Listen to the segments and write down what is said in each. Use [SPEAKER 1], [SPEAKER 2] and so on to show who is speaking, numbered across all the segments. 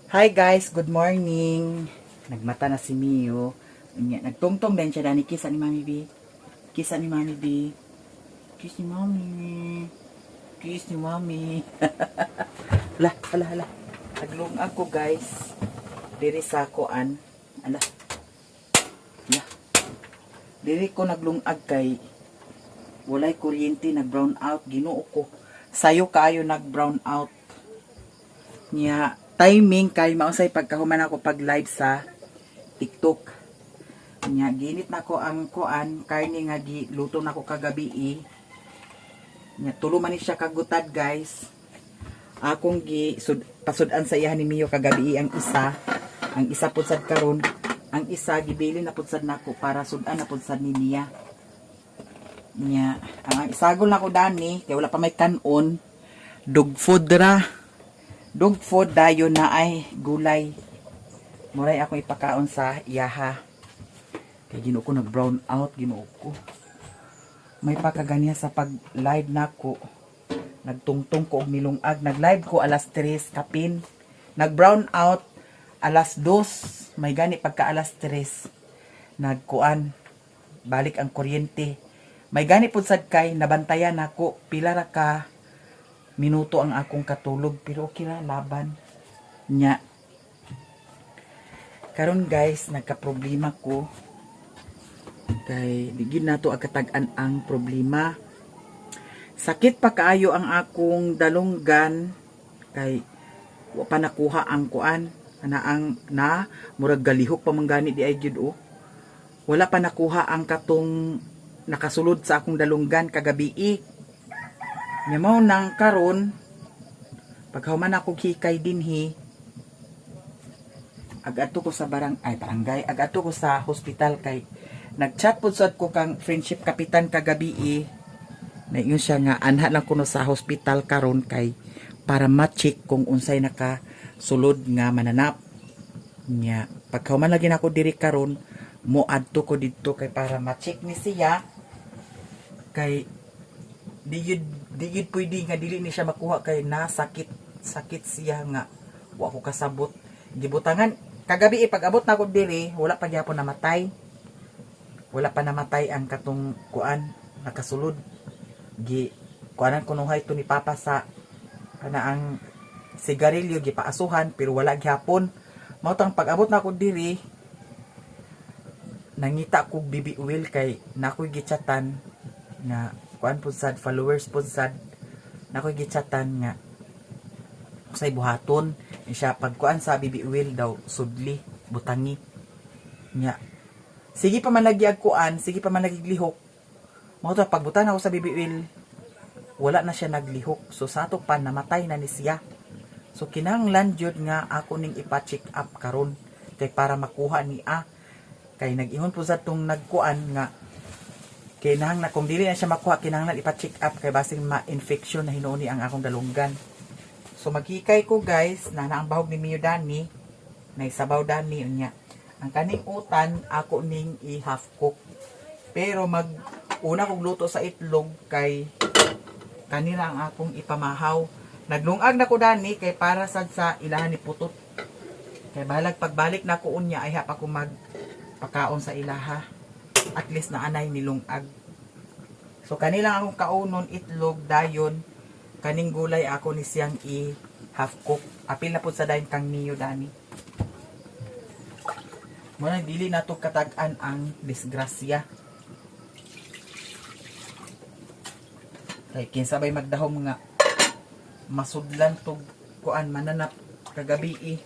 [SPEAKER 1] Hi guys, good morning. Nagmata na si Mio. Nagtungtong din siya dani kiss ni Mami B. Kiss ni Mami B. Kiss ni Mami. Kiss ni Mami. Hala. Naglung ako guys. Diri sa koan. Ala. Diri ko naglungag kay walay kuryente, nag brown out, Ginoo ko. Sayo kaayo nag brown out. Nya timing kay mausay pagkahuman ako pag live sa TikTok. Nya ginit nako ang kuan karne nga giluto nako kagabi. Nya tulo man ni siya kagutad guys. Akong pasudan sa iya ni Mio kagabi ang isa pud sad karon. Ang isa gibili na pud sad nako para sudan na pud sad ni niya. Nya ang isagol nako dani kay wala pa may kanon. Dog food dayon na ay gulay. Muray ako ipakaon sa iyaha. Kay Ginoo ko nag brown out, Ginoo ko. May pakaganiya sa pag live nako. Nagtungtong ko og nilungag, nag live ko alas 3 kapin. Nag brown out alas 2, may gani pagka alas 3. Nagkuan balik ang kuryente. May gani pud sad kay nabantayan nako pila ra ka minuto ang akong katulog, pero okay ra, laban nya. Karon guys, nagka-problema ko kay digid nato agkatag-an ang problema. Sakit pa kaayo ang akong dalunggan kay wa pa nakuha ang kuan na murag galihok pa manggani di ay gyud o. Wala pa nakuha ang katong nakasulod sa akong dalunggan kagabi. Nya mao nang karon paghuman ako hikay dinhi agato ko sa barangay, agato ko sa hospital kay nagchat pud sad ko kang friendship kapitan kagabi. Na yun siya nga anha lang kuno sa hospital karon kay para ma-check kung unsay nakasulod nga mananap. Nya paghuman lagi nako diri karon mo adto ko didto kay para ma-check ni siya kay di pwede nga dili ni siya makuha kay sakit siya nga wa ko kasabot. Gibutangan kagabi pag-abot na ko diri wala pa gyapon namatay. Wala pa namatay ang katong kuan nakasulod. Kuanan ko nung ito ni Papa sa kanaang sigarilyo gipaasuhan pero wala gyapon. Mao tang pag-abot na ko diri nangita ko bibi oil kay nakoy gichatan nga kuan pud sad followers pud sad nakoy gichatan nga say buhaton siya pagkuan sa BB oil daw sudli butangi nya sige pa man lagi kuan sige pa man lagi lihok mao to pagbutan ako sa BB oil wala na siya naglihok so sato pa namatay na ni siya so kinahanglan jud nga ako ning ipa-check up karon kay para makuha ni kay nag-ingon po sa tong nagkuan nga kinahang na kung dili na siya makuha kinahanglan ipa-check up kay basing ma-infection na hinuoni ang akong dalunggan. So maghikay ko guys na ang bahog ni Mio dani na isabaw dani unya. Ang kaning utan ako ning i-half cook. Pero una kong luto sa itlog kay kanila ang akong ipamahaw. Naglungag na ko dani kay para sad sa ilahan ni putot. Kay balag pagbalik na ko unya ay hapa ko magpakaon sa ilaha. At least na anay nilungag. So kanilang akong kaunon itlog dayon kaning gulay ako ni siyang i-half cook. Apil na po sa dayon kang Mio dani. Muna dili na to katag-an ang disgrasya. Kay kinsabay magdahom nga masudlan to kuan mananap kagabi.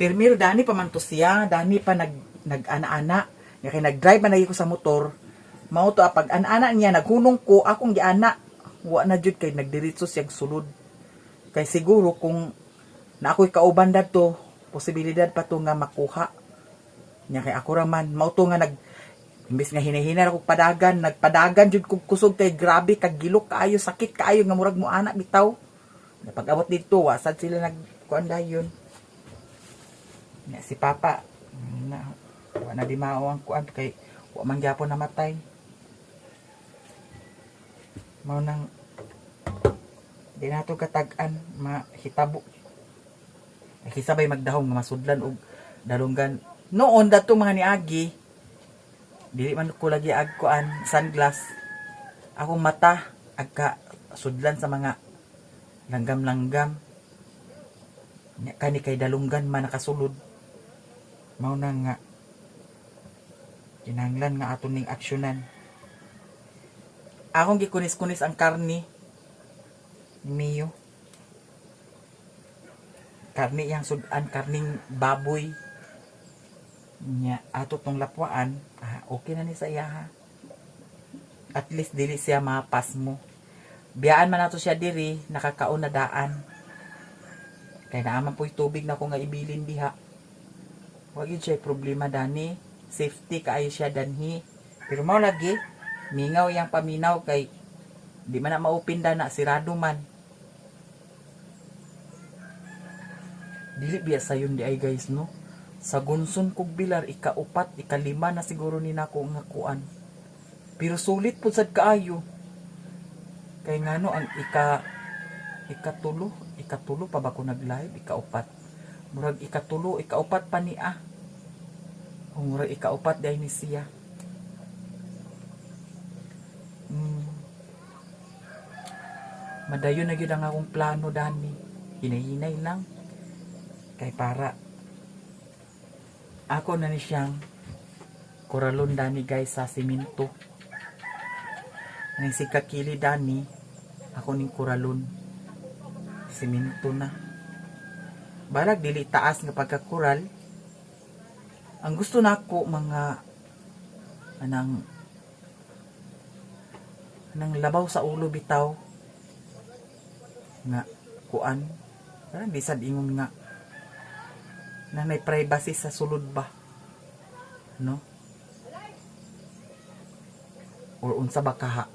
[SPEAKER 1] Pirmiro dani pa man to siya, dani pa nag-ana-ana. Kaya nag-drive man lagi ko sa motor. Mao to pag ana-ana niya naghunong ko akong giana. Wa na jud kay nagdiretso siya sulod. Kay siguro kung na ako'y kauban dadto, posibilidad pa to nga makuha. Nya kay ako ra man mao to nga imbes nga hinahina ako nagpadagan jud kog kusog kay grabe kag gilok kaayo sakit kaayo nga murag mo ana bitaw. Pag-abot dito wasad sila nagkuan dayon. Si Papa wala di mao ang kuan kay wa man gyapon namatay. Mao nang Di nato katag-an mahitabo. Nakisabay magdahong nga masudlan og dalunggan. Noon dato mga niagi, dili man ko lagi agkuan sunglass. Akong mata agka sudlan sa mga langgam-langgam. Kani kay dalunggan man nakasulod. Mao na nga kinahanglan nga aton ning aksyonan. Akong gikunis-kunis ang karni Mio. Karni yang sudan, karning baboy. Nya ato tong lapwaan, okay na ni sa iya ha. At least dili siya mapas mo. Biyaan man nato siya diri, nakakaon na daan. Kaya naaman po'y tubig na ko nga ibilin diha. Wag yun siya problema dani. Safety kaayo siya danhi. Pero mao lagi, mingaw yang paminaw kay di man na maupin na sirado man. Dili biya sayon di ay guys no. Sa gunson kog bilar ika-4, ika-5 na siguro ni nako nga kuan. Pero sulit pud sad kaayo. Kay ngano ang ikatulo pa ba ko nag-live, ika-4. Murag ikatulo, ika-4 pa ni murag ika-4 dai ni siya. Madayon na gyud ang akong plano dani. Hinay-hinay lang. Kay para ako na ni siyang koralon dani guys sa simento. Nang si kakili dani, ako ning koralon. Simento na. Balag dili taas nga pagkakural. Ang gusto nako mga anang labaw sa ulo bitaw nga kuan. Parang di sad ingon nga na may privacy sa sulod ba, no? Or unsa ba kaha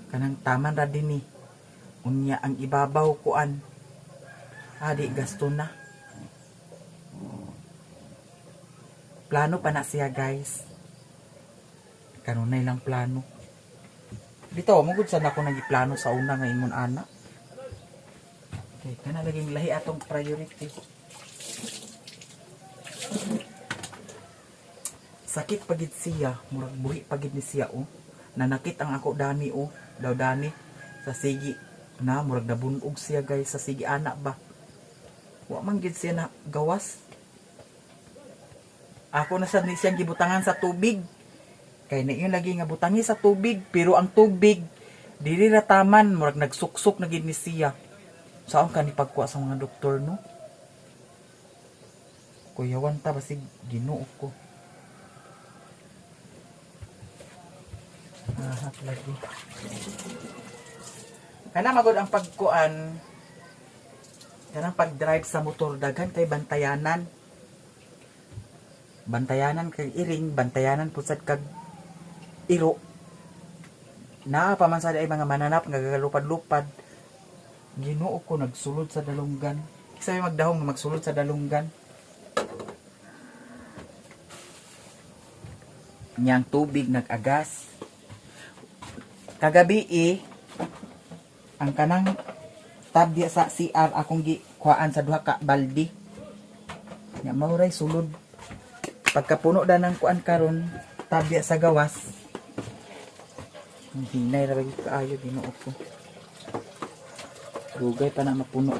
[SPEAKER 1] kanang taman ra dinhi unya ang ibabaw kuan di gasto na. Plano pa na siya guys, kanunay lang plano bitaw mo gud sa nako nagiplano sa una nga ingon ana. Okay, kana laging lahi atong priority. Sakit pagid siya, murag buhi pagid ni siya nanakit ang ako dani daw dani sa sigi na murag nabunog siya guys sa sigi anak ba. Wa man gid siya na gawas. Ako na sad ni siyang gibutangan sa tubig. Kay na yun lagi nga butangi sa tubig, pero ang tubig dili ra taman, murag nagsuksok na gid ni siya. Saan ka ni pagkuha sa mga doktor no? Kuyawan ta basig Ginoo ko. Lagi. Kana magod ang pagkuan. Kanang pag-drive sa motor daghan kay bantayanan. Bantayanan kay iring, bantayanan pusad kag iro. Naa pa man sa ay mga mananap nga gagalupad-lupad. Ginoo ko nagsulod sa dalunggan. Sabi magdahong magsulod sa dalunggan. Niyang tubig nag-agas. Kagabi ang kanang tabya sa CR akong gikuhaan sa duha ka baldi. Nya mauray sulod. Pagkapuno da ng kuan karon tabya sa gawas. Hinay ra gyud kaayo Ginoo ko. Dugay pa na mapuno.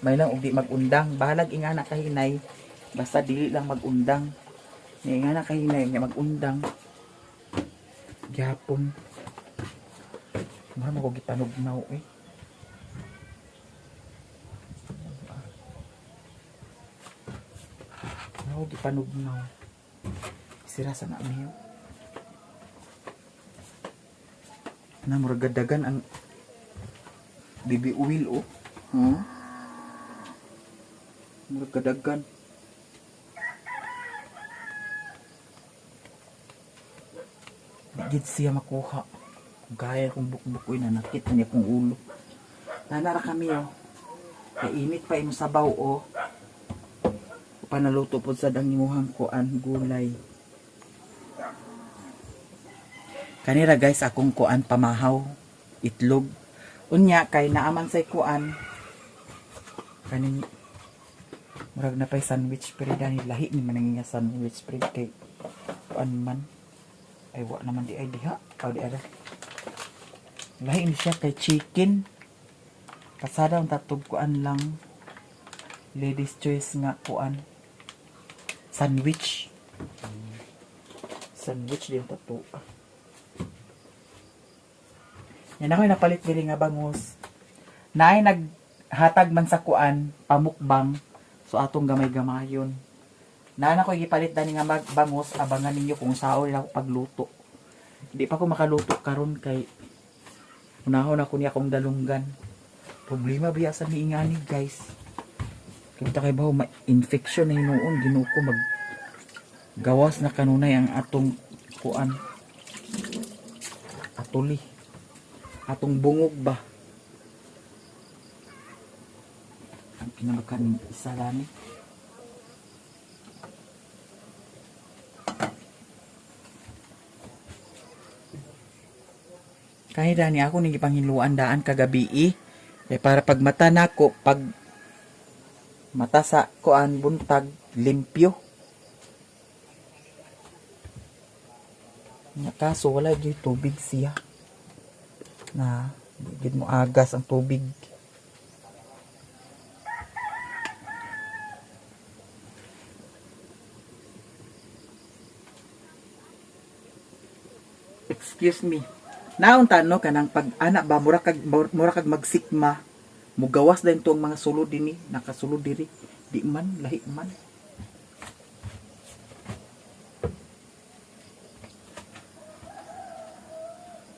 [SPEAKER 1] May lang og di magundang, bahalag ingana kahinay basta dili lang magundang. Ni ingana kahinay nga magundang. Gyapon. Mahal ko gipanugnaw Ako gipanugnaw. Sira sa na niyo. Na murag dagan ang baby oil murag dagan. Gid siya makuha. Gaya kong bukbukoy na nakita niya kong ulo. Nanara kami kainit pa yung sabaw panaluto po sa dangimuhang kuan gulay. Kanira guys akong kuan pamahaw itlog. Unya kay naaman say kuan kaning murag na pay sandwich pero dani lahi ni man nga sandwich pero kay kuan man ay wa naman di ay diha aw di ara lahi ni siya kay chicken pasada ang tatog kuan lang ladies choice nga kuan sandwich din tato yan ako napalit diri nga bangus naay naghatag man sa kuan pamukbang so atong gamay-gamayon na ko gipalit dani nga bangus abangan ninyo kung sao nila ako pagluto hindi pa ako makaluto karon kay unahon ako niya akong dalunggan problema biya sa niingani guys kita kay bawo ma-infection na hinuon Ginoo ko mag gawas na kanunay ang atong kuan atuli atong bungog ba ang pinamakan isa lani kahit dani ako nang ipanghiluan daan kagabi para pag mata nako pag mata sa kuan buntag limpyo nga kaso wala gyud tubig siya na gid mo agas ang tubig excuse me naon tano kanang pag ana ba mura kag magsikma mugawas din to ang mga sulod dinhi nakasulod diri di man lahi man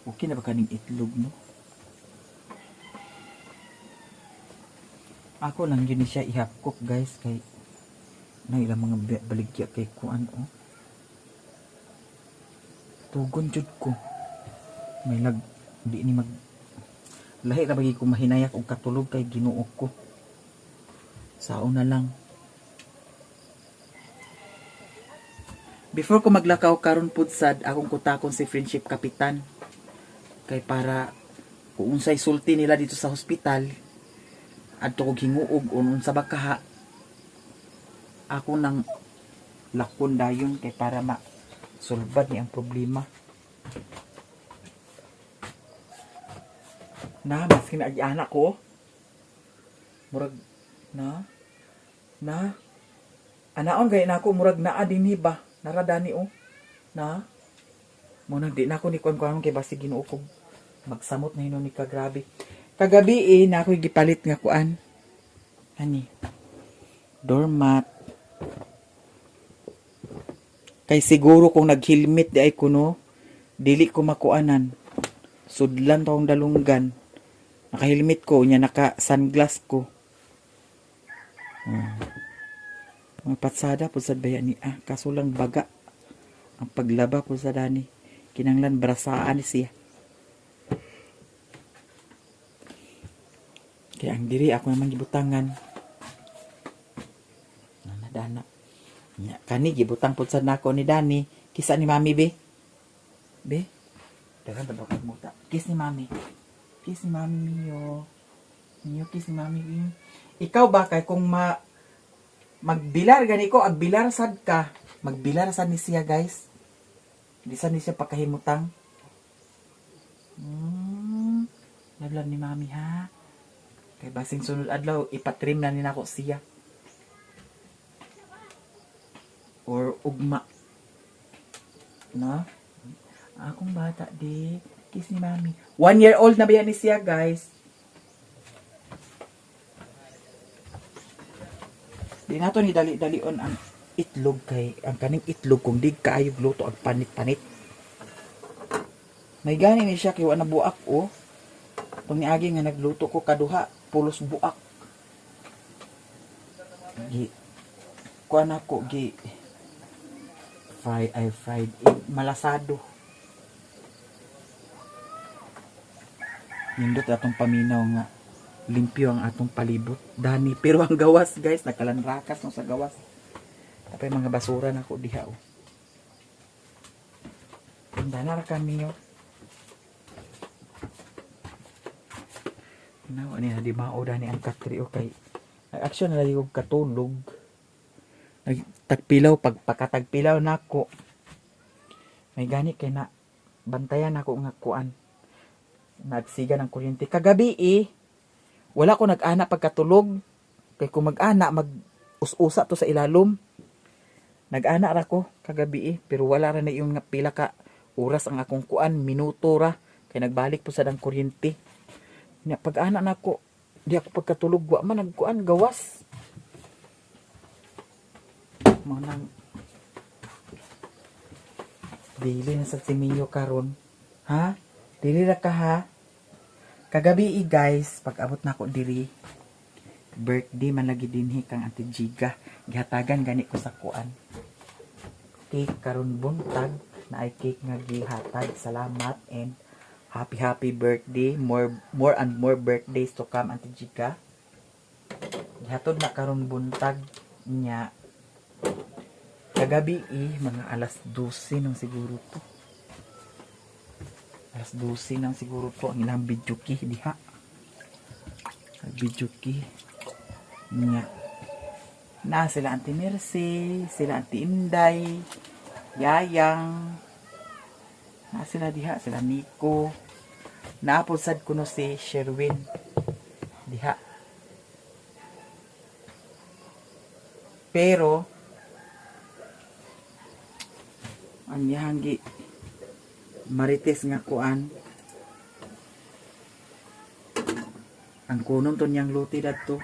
[SPEAKER 1] okay na ba kaning itlog no ako lang yun siya ihapkok guys kay na ilang mga baligya kay kuan tugon jud ko may di ni mag lahi ra bagi ko mahinayak og katulog kay Ginoo ko sao na lang before ko maglakaw karon pud sad akong kutakon si Friendship Kapitan kay para kung unsay sulti nila dito sa hospital adto ko hinguog unon sa bakaha ako nang lakon dayon kay para sulbad ni ang problema na mas kinaagi anak ko murag na anaon gay nako murag naa dinhi ba naradani na mo nang di na ako ni kuan kay basi Ginoo ko magsamot na hinon ni kagrabe kagabi na ako gipalit nga kuan ani doormat kay siguro kung nag-helmet di ay kuno dili ko makuanan sudlan taong dalunggan naka-helmet ko nya naka-sunglass ko mga patsada po sa bayan ni kaso lang baga ang paglaba po sa dani kinanglan brasaan siya kaya ang diri ako naman gibutangan nanadana kani gibutang po sa nako ni Dani kisa ni mami be dagan ba ko muta kiss ni mami Miyo kiss ni mami ikaw ba kay kung magbilar gani ko agbilar sad ka magbilar sad ni siya guys di sad ni siya pakahimutang nablan ni mami ha kay basing sunod adlaw ipatrim na ni nako siya or ugma na akong bata di kiss ni mami 1 year old na ba yan ni siya guys di nato ni dali-dalion ang itlog kay ang kaning itlog kung dig kaayo gluto ag panit-panit may gani ni siya kay wala buak tong niagi nga nagluto ko kaduha pulos buak gi kuan ako gi fried egg malasado nindot atong paminaw nga limpyo ang atong palibot dani pero ang gawas guys nakalanrakas no sa gawas tapay mga basura na ko diha Tanda na kami Now, ani na di mauda ni ang katri o kay action na yung katulog. Nagtagpilaw, pagpakatagpilaw na ako. May gani kay na bantayan ako nga kuan. Nagsiga ng kuryente. Kagabi wala ko nag-ana pagkatulog. Kay kung mag-ana, mag-us-usa to sa ilalom. Nag-ana ra ko kagabi pero wala ra na yung pila ka oras ang akong kuan, minuto ra. Kay nagbalik po sa dang kuryente. Pag-ana na ako, di ako pagkatulog, wa man nagkuan, gawas. Manang dili na sa Timiyo karon. Ha? Dili ra ka ha? Kagabi guys, pag abot na ako diri, birthday man lagi dinhi kang Ate Giga. Gihatagan gani ko sa kuan. Cake karon buntag, na ay cake nga gihatag. Salamat and happy birthday. More and more birthdays to come, Ate Giga. Gihatod na karon buntag nya. Kagabi mga alas 12 nang siguro to. Alas 12 nang siguro to ang ilang videoki diha. Videoki nya. Na sila Auntie Mercy, sila Auntie Inday, Yayang. Na sila diha, sila Nico. Naapod kuno si Sherwin diha. Pero ang yahanggi marites nga kuan ang kunon to niyang luti dadto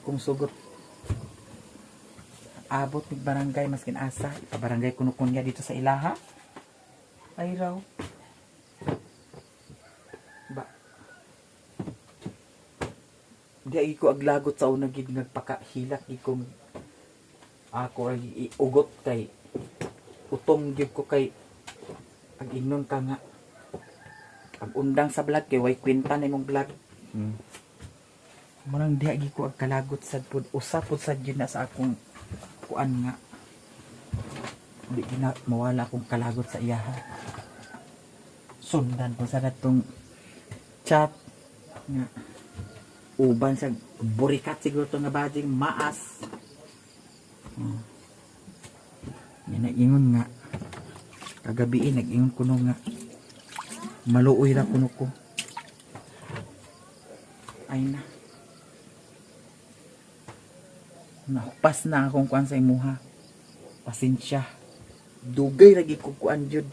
[SPEAKER 1] kung sugot abot ng barangay maskin asa ipabarangay kuno kunya dito sa ilaha ay raw ba di ko aglagot sa una gid nagpakahilak ikong ako ay iugot kay utong gid ko kay pag ingnon ka nga pag undang sa vlog kay way kwenta na imong vlog marang di agi ko ag kalagot sad pud usap pud sad yun na sa akong kuan nga di gina mawala akong kalagot sa iyaha sundan ko sa datong chat nga uban sa burikat siguro to nga bading maas yan nag-ingon nga kagabi nag-ingon kuno nga maluoy ra kuno ko ay na nahupas na akong kuan sa imuha pasensya dugay lagi ko kuan jud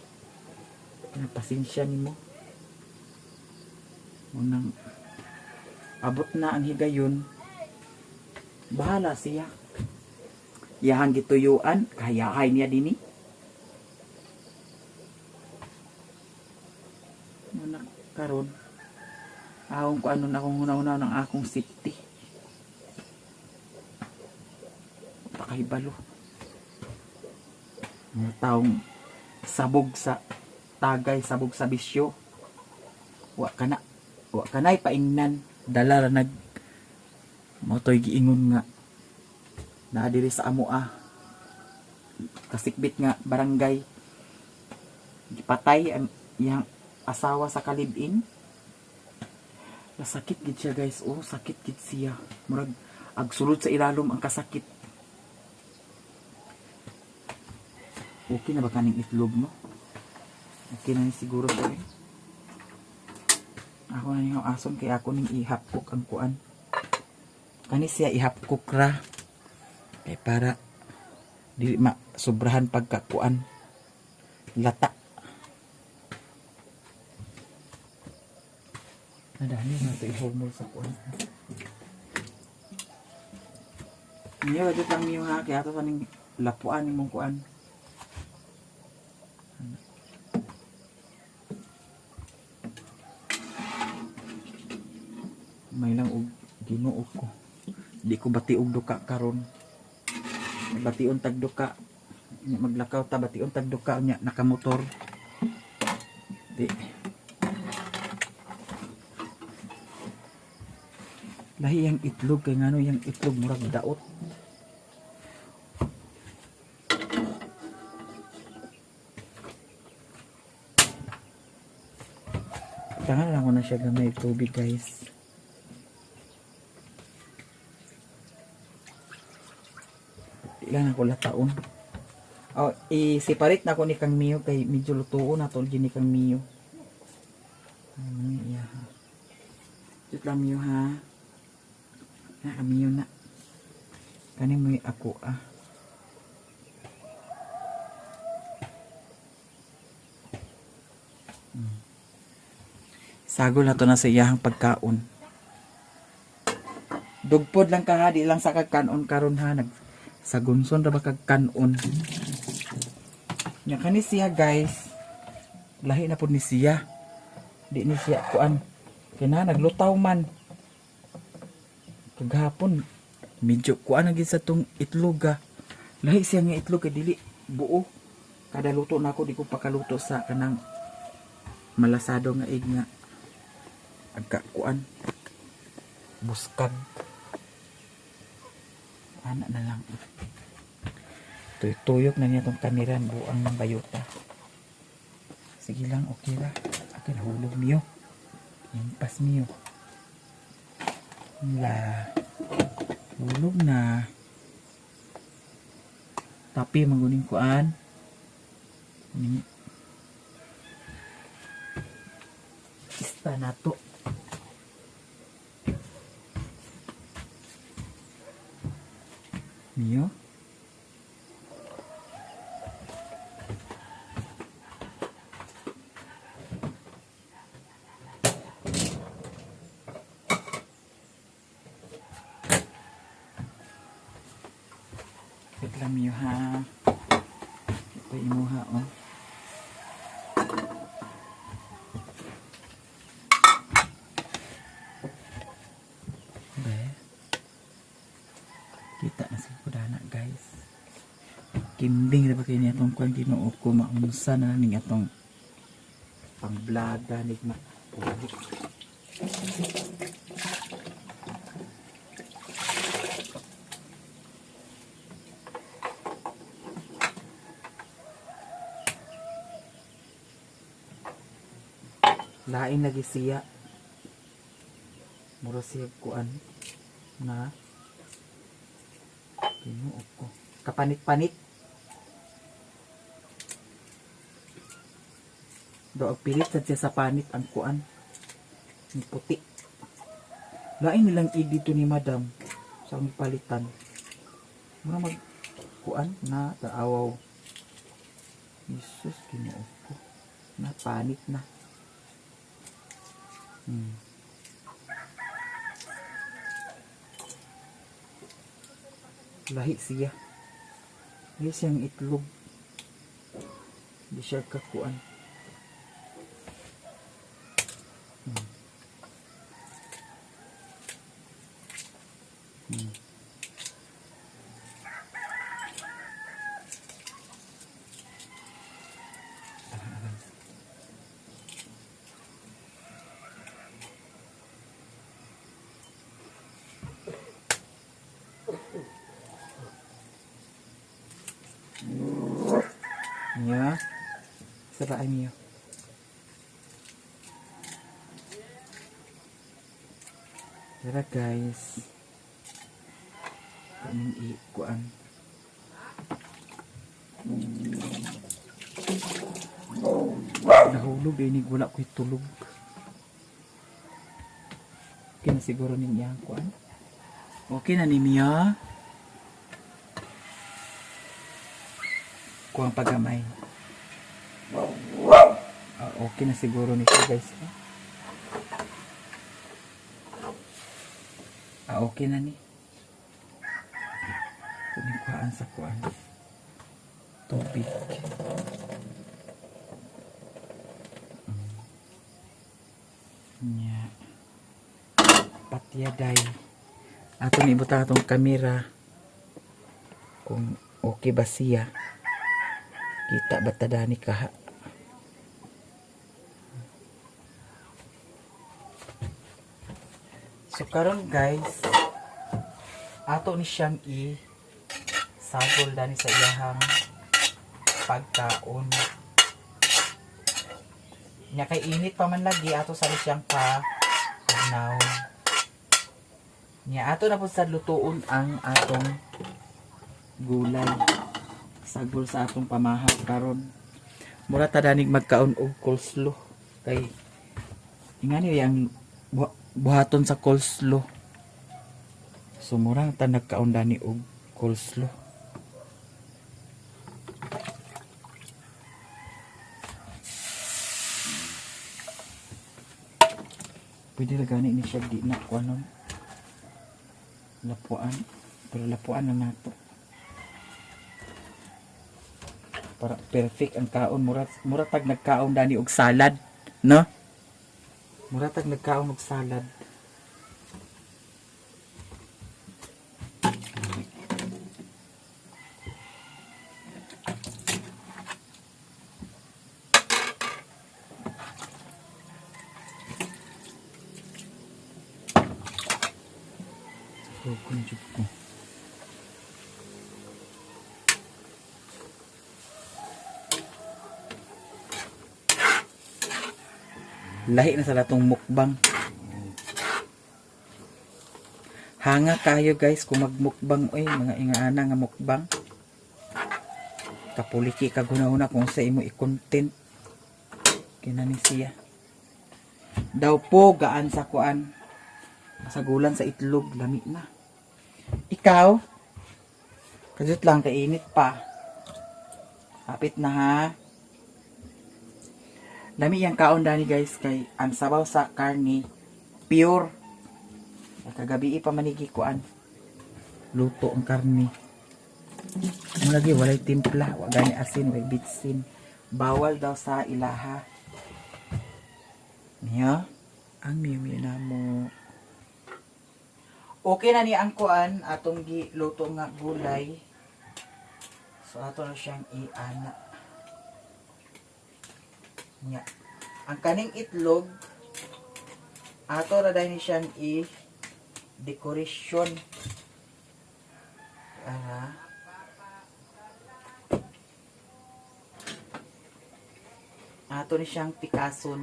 [SPEAKER 1] na pasensya nimo munang abot na ang higayon bahala siya yahang gituyuan kayahay niya dini muna karon ahong ko ano na akong una-una ng akong safety pakahibalo mga taong sabog sa tagay sabog sa bisyo wa ka na ipaingnan dala ra nag motoy giingon nga na diri sa amoa kasikbit nga barangay gipatay ang iyang asawa sa kalibin nasakit gid siya guys sakit gid siya murag agsulod sa ilalom ang kasakit okay na ba kaning itlog no okay na ni siguro to ako na yung ason kay ako ning ihapkok ang kuan kani siya ihapkok ra kay para dili sobrahan pagkakuan lata nadani na sa ihomol sa kuan niyo ito lang niyo ha kaya ito sa ning lapuan ni mong kuan may lang og Ginoo ko di ko batiog duka karon bation tag duka maglakaw ta bation tag duka nya nakamotor di lahi yang itlog kay ngano yang itlog murag daot tangan na siya gamay tubig guys. Ilan ako lataon. Oh, i-separate na ko ni Kang Mio kay medyo lutuon na to ni Kang Mio. Yeah. Jut lang Mio ha. Na Mio na. Kani mo ako Sagol na to na sa iyahang pagkaon. Dugpod lang ka ha, di lang sa kagkanon karon ha. Sagunson ra ba kagkanon. Nya kani siya guys. Lahi na pud ni siya. Di ni siya kuan. Kina naglutaw man. Kaghapon medyo kuan lagi sa tong itlog Lahi siya nga itlog kay dili buo. Kada luto na ako di ko pakaluto sa kanang malasado nga egg nga agka kuan buskag. Ana na lang. Tuyok na niya tong kaniran buang ng bayota. Sige lang, okay ra. Akin hulog Mio. Impas Mio. La. Hulog na. Tapi mangguning kuan. Ista na to. Mio. Wait lang Mio ha. Ito imuha Kita na sa kudana guys. Kimbing na ba kayo niya itong kwan Ginoo ko maunsa na ning atong pangblada nig mapulik. Lain lagi siya. Mura siya kuan na Ginoo ko. Kapanit-panit. Do pilit sad siya sa panit ang kuan. Ni puti. Lain nilang dito ni Madam sa palitan. Mura mag kuan na taawaw. Jesus Ginoo ko. Na panit na. Lahi siya. Lahi siyang itlog. Di siya kakuan. Ya, serah Mio. Serah guys. Kanin ikuan. Nahulog ini wala ko tulog. Okay na siguro niya kuan. Okay na ni Mia. Kuang pagamay. Okay na siguro nito guys. Okay na ni. Kunikuhaan sa kuan. Tubig. Nya. Patyaday. Ato ni ibuta atong kamera. Kung okay ba siya. Kita batadani kaha. So karon guys, ato ni siyang sagol dani sa iyahang pagkaon. Nya kay init pa man lagi ato sa siyang pa now. Nya ato na po sa lutuon ang atong gulay. Sagol sa atong pamahal karon. Mura ta danig magkaon og coleslaw kay ingani yang buhaton sa coleslaw. So mura ta nagkaon dani og coleslaw. Pwede lang gani ni siya di na kuanon lapuan, pero lapuan na nato para perfect ang kaon. Mura tag nagkaon dani og salad, no? Mura tag nagkaon og salad. Kunjuk ko. Lahi na sa latong mukbang. Hanga kayo guys kung magmukbang oy, mga ingaana nga mukbang. Kapuliki ka gunahuna kung sa imo i-content. Kinani siya. Daw po gaan sa kuan. Masagulan sa itlog, lami na. Ikaw, kadot lang kainit pa. Kapit na ha. Lami yung kaon dani guys kay ang sabaw sa karni pure. Kagabi pa manigi kuan. Luto ang karni. Ano lagi walay timpla, wa gani asin, way bitsin. Bawal daw sa ilaha. Niya, ang miyo na mo. Okay na ni ang kuan atong giluto nga gulay. So ato na siyang i-ana. Nya. Ang kaning itlog ato ra dai ni siyang i-decoration. Ato ni siyang pikason.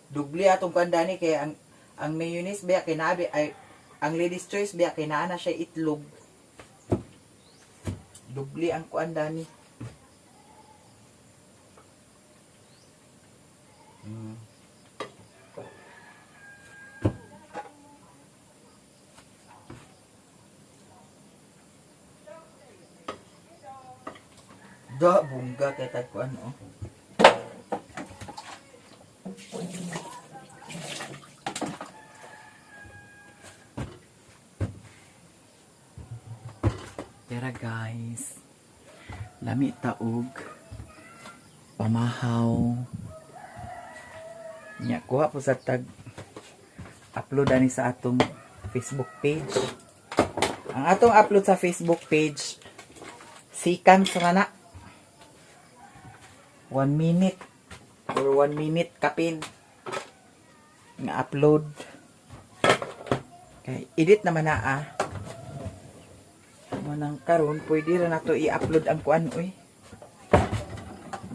[SPEAKER 1] Dugli atong kandani kay ang mayonnaise biya kinabi ay ang Lady's Choice biya kinaana siya itlog. Dugli ang kuan dani. Da bungga kay tag kuan oh. Tara guys, lami taog pamahaw nya kuha po sa tag upload ani sa atong Facebook page. Ang atong upload sa Facebook page sikan sa na 1 minute or 1 minute kapin nga upload kay edit naman na manang karon pwede ra nato i-upload ang kuan oy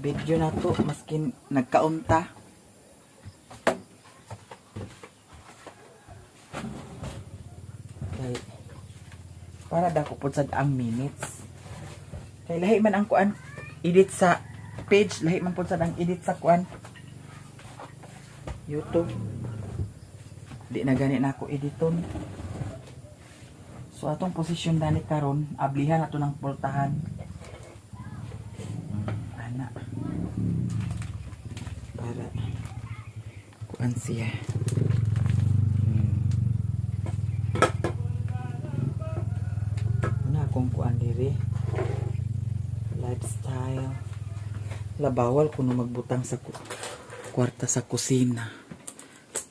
[SPEAKER 1] video nato maskin nagkaunta kay para dako pud sad ang minutes kay lahi man ang kuan edit sa page, lahi man pud sad ang edit sa kuan YouTube. Di na gani na ako editon. So atong posisyon dani karon, ablihan ato ng pultahan. Ana. Para kuan siya. Una akong kuan diri. Lifestyle. Labawal kuno magbutang sa kwarta sa kusina.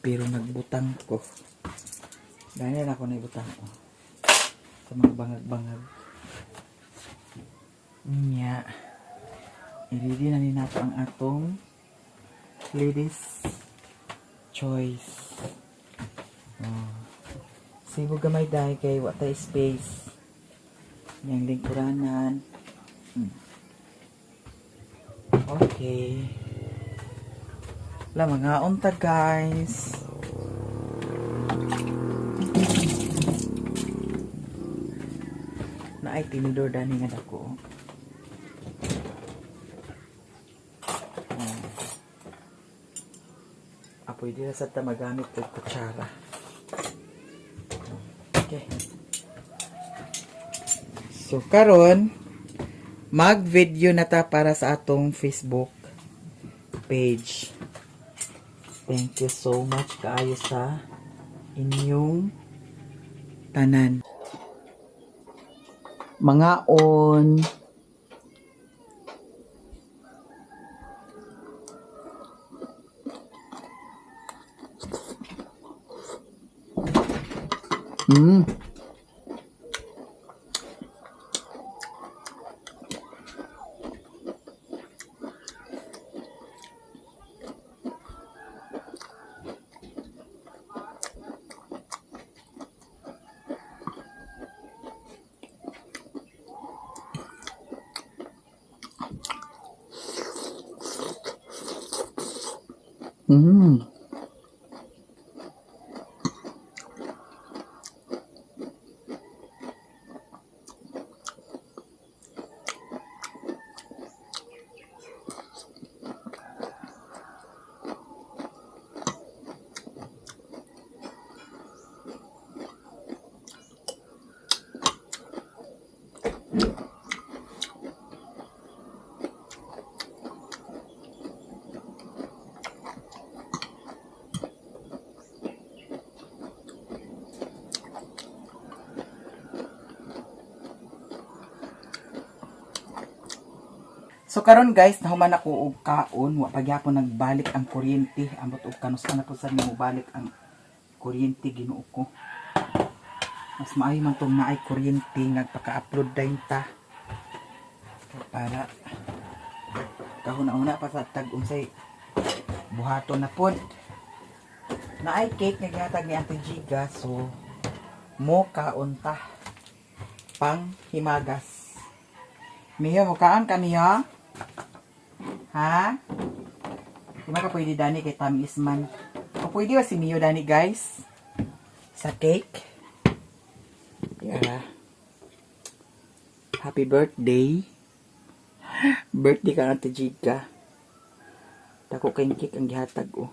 [SPEAKER 1] Pero nagbutang ko. Dahil ako na ibutang ko. Sa mga bangag-bangag. Nya. I-ready na ni nato ang atong Lady's Choice. Oh. Sibo gamay dahil kay watay space. Yang lingkuranan. Okay. Wala, mga unta guys. Na ay tinidor dani nga dako. Pwede na sa magamit ng kutsara. Okay. So, karon mag-video na ta para sa atong Facebook page. Thank you so much kaayo sa inyong tanan. Mga on Mm. Mm. So karon guys, nahuman ako og kaon, wa pagyapon nagbalik ang kuryente, ambot og kanus na po sa nimo balik ang kuryente Ginoo ko. Mas maayo man tong naay kuryente nagpaka-upload din ta. Para kahuna-una pa sa tag unsay buhaton na pod. Naay cake nga gihatag ni Ate Giga, so mo kaon ta pang himagas. Miyo mo kaan kaniya? Ha? Di ba ka pwede dani kay tamis man? O pwede ba si Mio dani guys? Sa cake? Yeah. Happy birthday. Birthday ka Ate Giga. Dako kayong cake ang gihatag oh.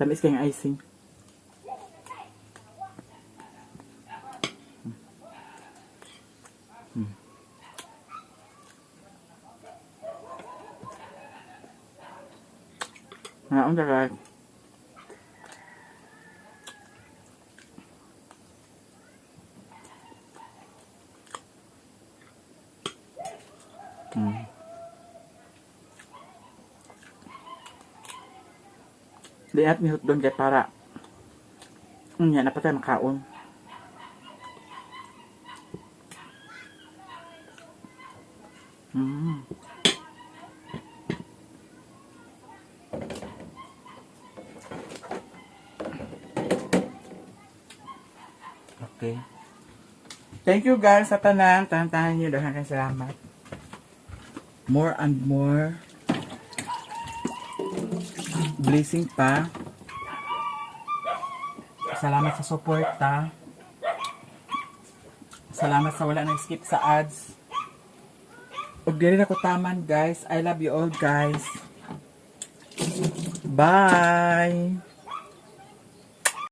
[SPEAKER 1] Tamis kayong icing. Ang sarap. Lihat mihut doon kay para yan, dapat tayo makaon. Okay. Thank you guys sa tanan. Tanan nyo. Dahan kayong salamat. More and more blessing pa. Salamat sa suporta. Salamat sa wala nag-skip sa ads. Ug diri na ko taman guys. I love you all guys. Bye!